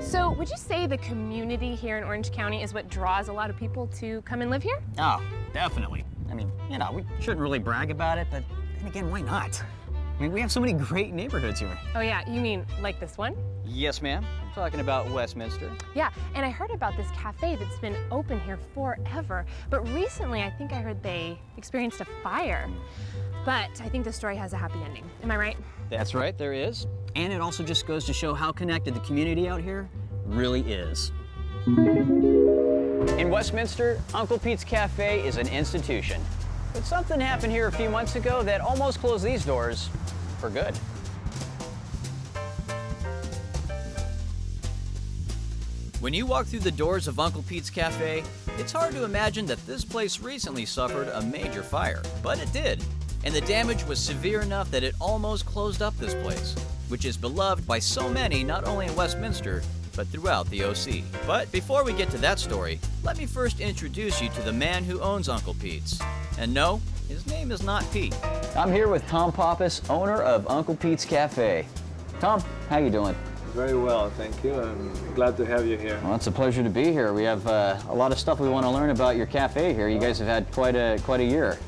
So would you say the community here in Orange County is what draws a lot of people to come and live here? Oh, definitely. I mean, you know, we shouldn't really brag about it, but then again, why not? I mean, we have so many great neighborhoods here. Oh yeah, you mean like this one? Yes, ma'am. I'm talking about Westminster. Yeah, and I heard about this cafe that's been open here forever, but recently I think I heard they experienced a fire. But I think the story has a happy ending. Am I right? That's right, there is. And it also just goes to show how connected the community out here really is. In Westminster, Uncle Pete's Cafe is an institution. But something happened here a few months ago that almost closed these doors for good. When you walk through the doors of Uncle Pete's Cafe, it's hard to imagine that this place recently suffered a major fire, but it did. And the damage was severe enough that it almost closed up this place, which is beloved by so many not only in Westminster, but throughout the OC. But before we get to that story, let me first introduce you to the man who owns Uncle Pete's. And no, his name is not Pete. I'm here with Tom Pappas, owner of Uncle Pete's Cafe. Tom, how you doing? Very well, thank you. I'm glad to have you here. Well, it's a pleasure to be here. We have a lot of stuff we want to learn about your cafe here. You guys have had quite a year.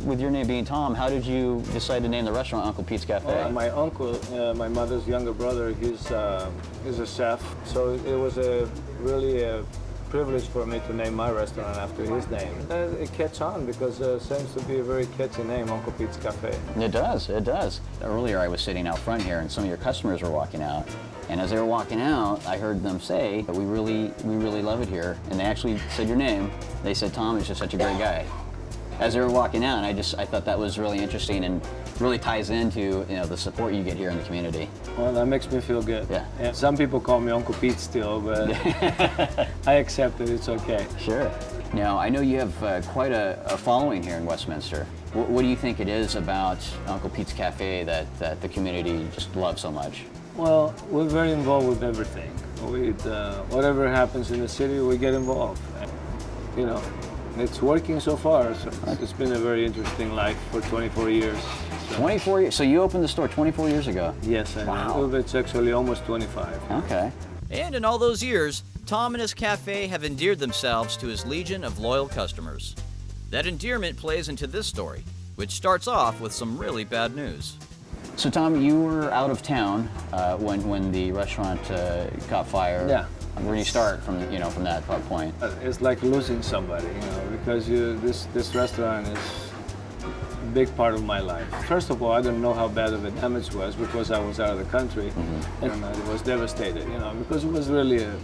With your name being Tom, how did you decide to name the restaurant Uncle Pete's Cafe? My uncle, my mother's younger brother, he's a chef, so it was really a privilege for me to name my restaurant after his name. It catch on because it seems to be a very catchy name, Uncle Pete's Cafe. It does, it does. Earlier I was sitting out front here and some of your customers were walking out. And as they were walking out, I heard them say that we really love it here. And they actually said your name. They said, Tom is just such a great guy. As they were walking out, I thought that was really interesting and really ties into the support you get here in the community. Well, that makes me feel good. Yeah. And some people call me Uncle Pete still, but I accept it. It's okay. Sure. Now, I know you have quite a following here in Westminster. What do you think it is about Uncle Pete's Cafe that the community just loves so much? Well, we're very involved with everything. Whatever happens in the city, we get involved. You know, it's working so far. So it's been a very interesting life for 24 years. So. 24 years? So you opened the store 24 years ago? Yes, I wow. know. It's actually almost 25. Okay. And in all those years, Tom and his cafe have endeared themselves to his legion of loyal customers. That endearment plays into this story, which starts off with some really bad news. So Tom, you were out of town when the restaurant caught fire. Yeah. Where do you start from that point? It's like losing somebody, because this restaurant is a big part of my life. First of all, I didn't know how bad the damage was because I was out of the country, and I was devastated, because it was really a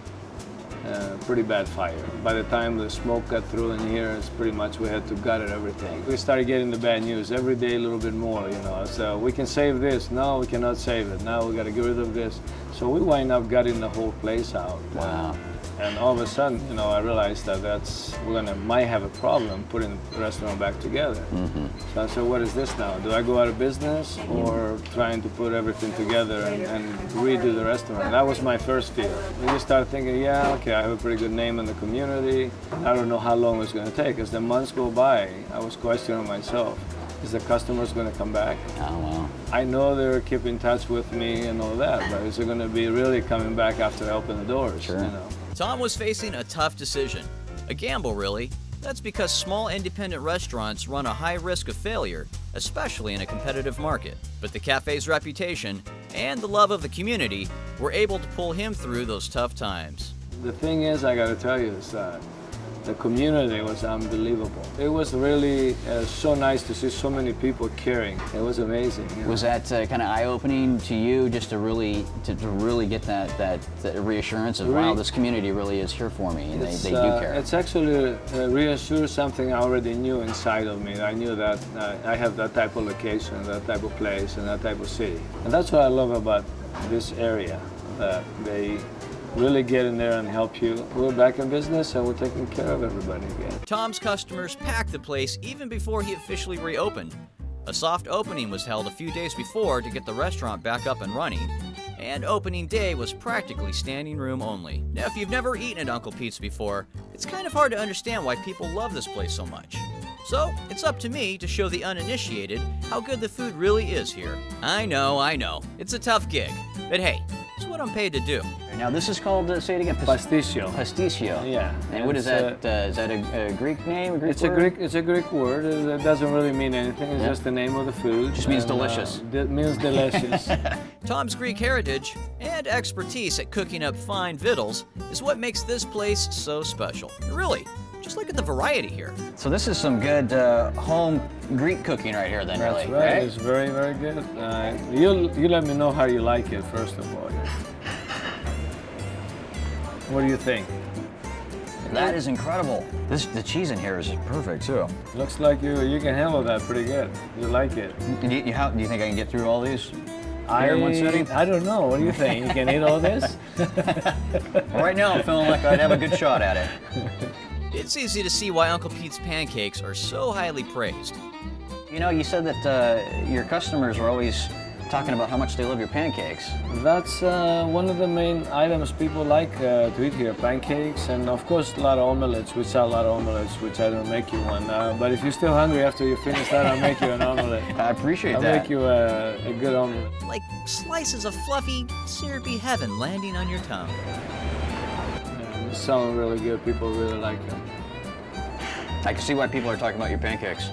pretty bad fire. By the time the smoke got through in here, it's pretty much we had to gut everything. We started getting the bad news every day, a little bit more. So we can save this. No, we cannot save it. Now we got to get rid of this. So we wind up gutting the whole place out. Wow. And all of a sudden, I realized that might have a problem putting the restaurant back together. So I said, what is this now? Do I go out of business or trying to put everything together and redo the restaurant? That was my first fear. We just started thinking, yeah, okay, I have a pretty good name in the community. I don't know how long it's going to take. As the months go by, I was questioning myself. Is the customers going to come back? Oh, wow. I know they're keeping in touch with me and all that, but is it going to be really coming back after I open the doors? Sure. Tom was facing a tough decision. A gamble, really. That's because small independent restaurants run a high risk of failure, especially in a competitive market. But the cafe's reputation and the love of the community were able to pull him through those tough times. The thing is, I got to tell you, is that the community was unbelievable. It was really so nice to see so many people caring. It was amazing. Was that kind of eye-opening to you, just to really get that reassurance of, wow, this community really is here for me, and they do care? It's actually reassures something I already knew inside of me. I knew that I have that type of location, that type of place, and that type of city. And that's what I love about this area, that they really get in there and help you. We're back in business and we're taking care of everybody again. Tom's customers packed the place even before he officially reopened. A soft opening was held a few days before to get the restaurant back up and running, and opening day was practically standing room only. Now, if you've never eaten at Uncle Pete's before, it's kind of hard to understand why people love this place so much. So, it's up to me to show the uninitiated how good the food really is here. I know, it's a tough gig, but hey, it's what I'm paid to do. Now this is called, say it again, Pasticcio. pasticcio. Yeah. And what is It's, that? Is that a Greek name? A Greek It's word? it's a Greek word. It doesn't really mean anything. It's Yeah. just the name of the food. Just means And, delicious. It means delicious. Tom's Greek heritage and expertise at cooking up fine victuals is what makes this place so special. Really, just look at the variety here. So this is some good home Greek cooking right here, then, That's really. right. It's very, very good. You let me know how you like it first of all. What do you think? That is incredible. The cheese in here is perfect too. Looks like you can handle that pretty good. You like it. Do you think I can get through all these here in one sitting? I don't know. What do you think? You can eat all this? Right now, I'm feeling like I'd have a good shot at it. It's easy to see why Uncle Pete's pancakes are so highly praised. You know, you said that your customers were always talking about how much they love your pancakes. That's one of the main items people like to eat here, pancakes, and of course a lot of omelets. We sell a lot of omelets, which I don't make you one. But if you're still hungry after you finish that, I'll make you an omelet. I appreciate I'll that. make you a good omelet. Like slices of fluffy, syrupy heaven landing on your tongue. They sound really good. People really like them. I can see why people are talking about your pancakes.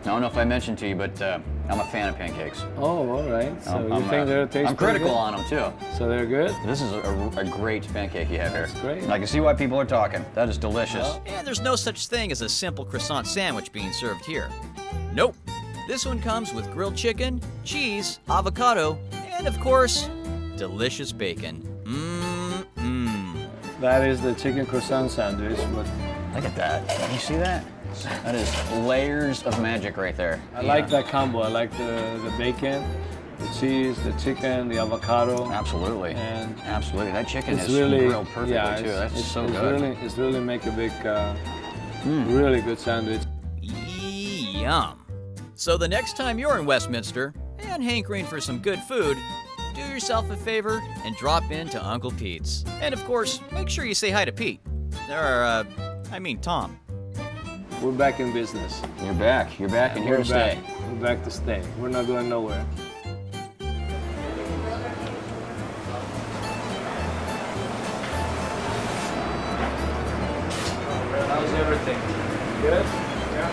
I don't know if I mentioned to you, but I'm a fan of pancakes. Oh, all right. So you think they're tasty? I'm critical on them too. So they're good? This is a great pancake you have here. That's great. I can see why people are talking. That is delicious. And there's no such thing as a simple croissant sandwich being served here. Nope. This one comes with grilled chicken, cheese, avocado, and of course, delicious bacon. That is the chicken croissant sandwich. But Look at that. You see that? That is layers of magic right there. I like that combo. I like the bacon, the cheese, the chicken, the avocado. Absolutely. And absolutely. That chicken it's is really grilled perfectly yeah, too. That's it's so good. It's really make a big, really good sandwich. Yum. So the next time you're in Westminster and hankering for some good food, do yourself a favor and drop into Uncle Pete's. And of course, make sure you say hi to Pete. Tom. We're back in business. You're back. You're back and here We're to back. stay. We're back to stay. We're not going nowhere. How's everything? Good? Yeah.